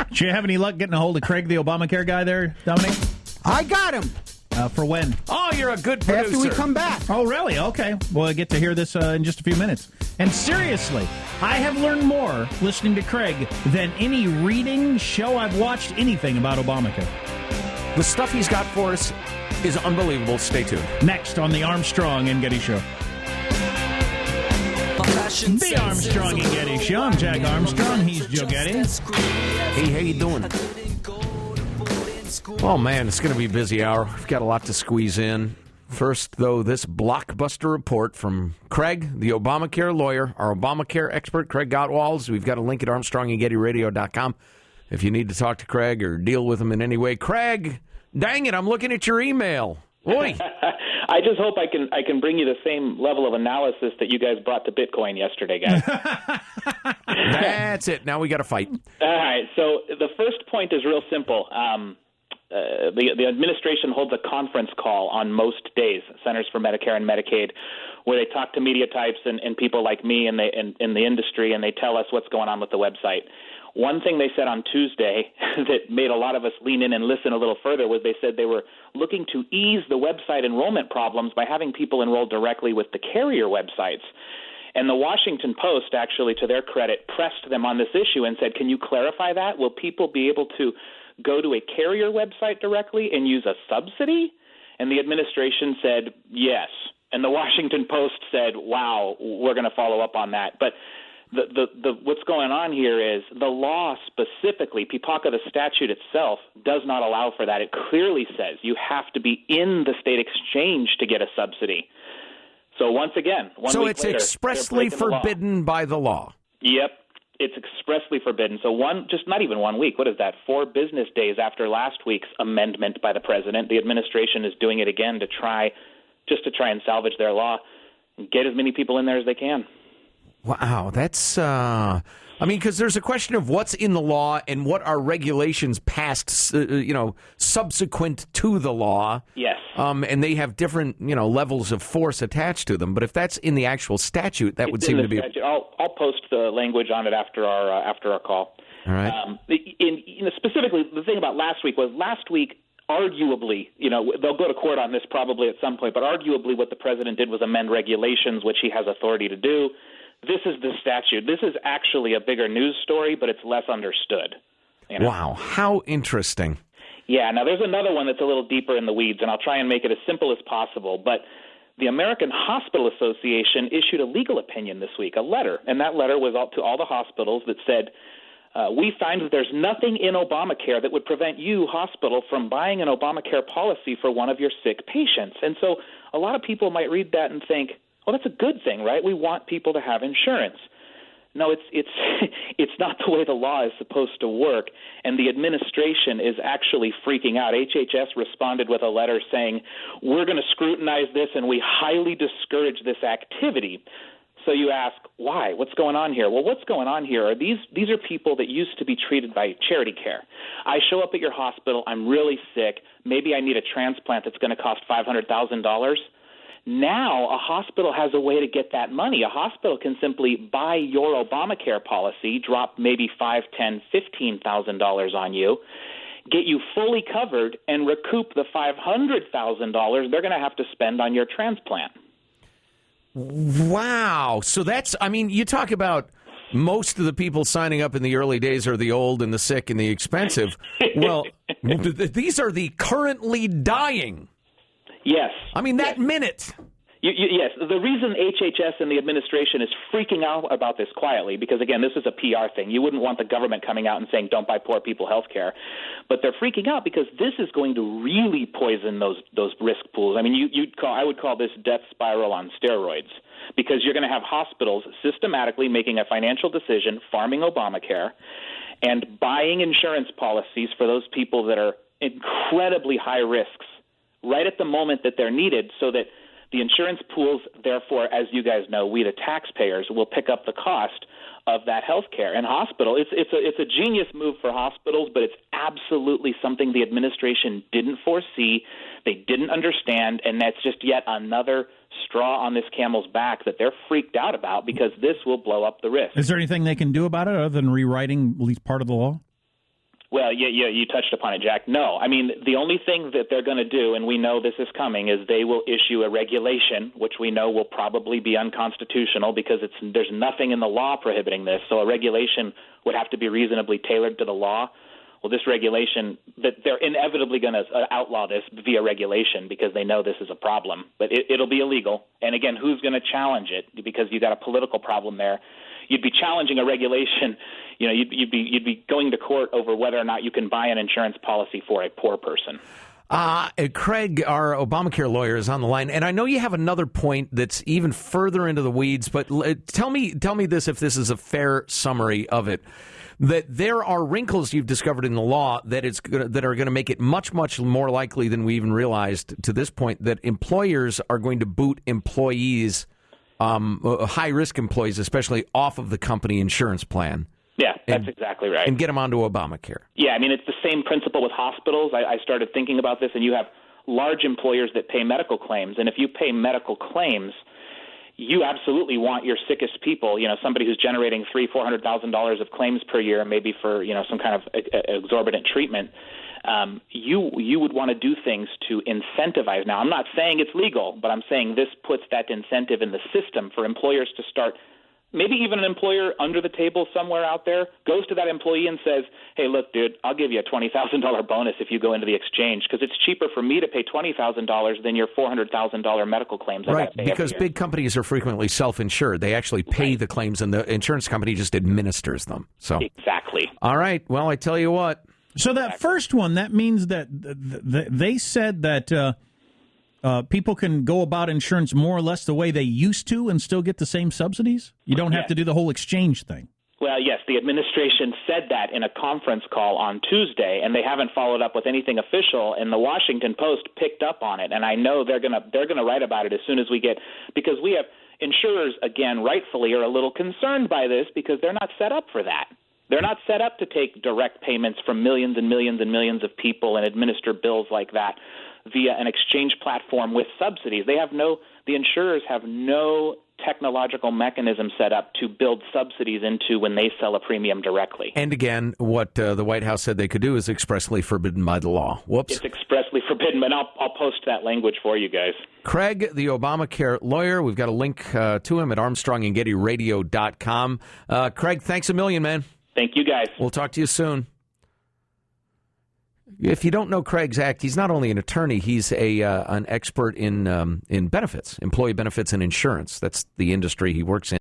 Did you have any luck getting a hold of Craig, the Obamacare guy there, Dominic? I got him. For when? Oh, you're a good producer. After we come back. Oh, really? Okay. Well, I get to hear this in just a few minutes. And seriously, I have learned more listening to Craig than any reading, show I've watched, anything about Obamacare. The stuff he's got for us is unbelievable. Stay tuned. Next on the Armstrong and Getty Show. The Armstrong and Getty Show. I'm Jack Armstrong. He's Joe Getty. Hey, how you doing? Oh, man, it's going to be a busy hour. We've got a lot to squeeze in. First, though, this blockbuster report from Craig, the Obamacare lawyer, our Obamacare expert, Craig Gottwals. We've got a link at ArmstrongandGettyRadio.com if you need to talk to Craig or deal with him in any way. Craig, dang it, I'm looking at your email. Oi. I just hope I can bring you the same level of analysis that you guys brought to Bitcoin yesterday, guys. That's it. Now we got to fight. All right. So the first point is real simple. The administration holds a conference call on most days, Centers for Medicare and Medicaid, where they talk to media types and people like me in the industry, and they tell us what's going on with the website. One thing they said on Tuesday that made a lot of us lean in and listen a little further was they said they were looking to ease the website enrollment problems by having people enroll directly with the carrier websites. And the Washington Post, actually, to their credit, pressed them on this issue and said, can you clarify that? Will people be able to go to a carrier website directly and use a subsidy? And the administration said, yes. And the Washington Post said, wow, we're going to follow up on that. But the what's going on here is the law specifically, PPACA, the statute itself, does not allow for that. It clearly says you have to be in the state exchange to get a subsidy. So once again, so it's later, expressly forbidden by the law. Yep, it's expressly forbidden. So not even 1 week. What is that? 4 business days after last week's amendment by the president, the administration is doing it again to try and salvage their law and get as many people in there as they can. Wow, that's, because there's a question of what's in the law and what are regulations passed, subsequent to the law. Yes. And they have different, levels of force attached to them. But if that's in the actual statute, that would seem to be. I'll post the language on it after our call. All right. Specifically, the thing about last week, arguably, they'll go to court on this probably at some point, but arguably what the president did was amend regulations, which he has authority to do. This is the statute. This is actually a bigger news story, but it's less understood. Wow, how interesting. Yeah, now there's another one that's a little deeper in the weeds, and I'll try and make it as simple as possible. But the American Hospital Association issued a legal opinion this week, a letter, and that letter was out to all the hospitals that said, we find that there's nothing in Obamacare that would prevent you, hospital, from buying an Obamacare policy for one of your sick patients. And so a lot of people might read that and think, well, that's a good thing, right? We want people to have insurance. No, it's not the way the law is supposed to work, and the administration is actually freaking out. HHS responded with a letter saying, we're going to scrutinize this, and we highly discourage this activity. So you ask, why? What's going on here? Well, what's going on here are these are people that used to be treated by charity care. I show up at your hospital, I'm really sick, maybe I need a transplant that's going to cost $500,000. Now a hospital has a way to get that money. A hospital can simply buy your Obamacare policy, drop maybe $5,000, $10,000, $15,000 on you, get you fully covered, and recoup the $500,000 they're going to have to spend on your transplant. Wow. So you talk about most of the people signing up in the early days are the old and the sick and the expensive. Well, these are the currently dying. Yes. That minute. Yes. The reason HHS and the administration is freaking out about this quietly, because, again, this is a PR thing. You wouldn't want the government coming out and saying, don't buy poor people health care. But they're freaking out because this is going to really poison those risk pools. I would call this death spiral on steroids, because you're going to have hospitals systematically making a financial decision, farming Obamacare, and buying insurance policies for those people that are incredibly high risks right at the moment that they're needed, so that the insurance pools, therefore, as you guys know, we the taxpayers will pick up the cost of that health care. And it's a genius move for hospitals, but it's absolutely something the administration didn't foresee, they didn't understand, and that's just yet another straw on this camel's back that they're freaked out about, because this will blow up the risk. Is there anything they can do about it other than rewriting at least part of the law? Well, you touched upon it, Jack. No, I mean, the only thing that they're going to do, and we know this is coming, is they will issue a regulation, which we know will probably be unconstitutional because there's nothing in the law prohibiting this. So a regulation would have to be reasonably tailored to the law. Well, this regulation, that they're inevitably going to outlaw this via regulation because they know this is a problem. But it'll be illegal. And again, who's going to challenge it? Because you've got a political problem there. You'd be challenging a regulation. You know, you'd be going to court over whether or not you can buy an insurance policy for a poor person. Craig, our Obamacare lawyer, is on the line, and I know you have another point that's even further into the weeds. But tell me this, if this is a fair summary of it. That there are wrinkles you've discovered in the law that are going to make it much, much more likely than we even realized to this point that employers are going to boot employees, high-risk employees especially, off of the company insurance plan. Yeah, that's exactly right. And get them onto Obamacare. Yeah, I mean, it's the same principle with hospitals. I started thinking about this, and you have large employers that pay medical claims. And if you pay medical claims, you absolutely want your sickest people, you know, somebody who's generating $300,000-$400,000 of claims per year, maybe for, you know, some kind of exorbitant treatment. You would want to do things to incentivize. Now, I'm not saying it's legal, but I'm saying this puts that incentive in the system for employers to start. Maybe even an employer under the table somewhere out there goes to that employee and says, hey, look, dude, I'll give you a $20,000 bonus if you go into the exchange because it's cheaper for me to pay $20,000 than your $400,000 medical claims. Right, because big companies are frequently self-insured. They actually pay the claims and the insurance company just administers them. So exactly. All right. Well, I tell you what. So that first one, that means that they said that people can go about insurance more or less the way they used to and still get the same subsidies? You don't have to do the whole exchange thing. Well, yes, the administration said that in a conference call on Tuesday, and they haven't followed up with anything official. And the Washington Post picked up on it, and I know they're gonna write about it as soon as we get, because we have insurers, again, rightfully are a little concerned by this because they're not set up for that. They're not set up to take direct payments from millions and millions and millions of people and administer bills like that via an exchange platform with subsidies. The insurers have no technological mechanism set up to build subsidies into when they sell a premium directly. And again, what the White House said they could do is expressly forbidden by the law. Whoops. It's expressly forbidden, but I'll post that language for you guys. Craig, the Obamacare lawyer, we've got a link to him at ArmstrongandGettyRadio.com. Craig, thanks a million, man. Thank you, guys. We'll talk to you soon. If you don't know Craig's act, he's not only an attorney, he's an expert in benefits, employee benefits and insurance. That's the industry he works in.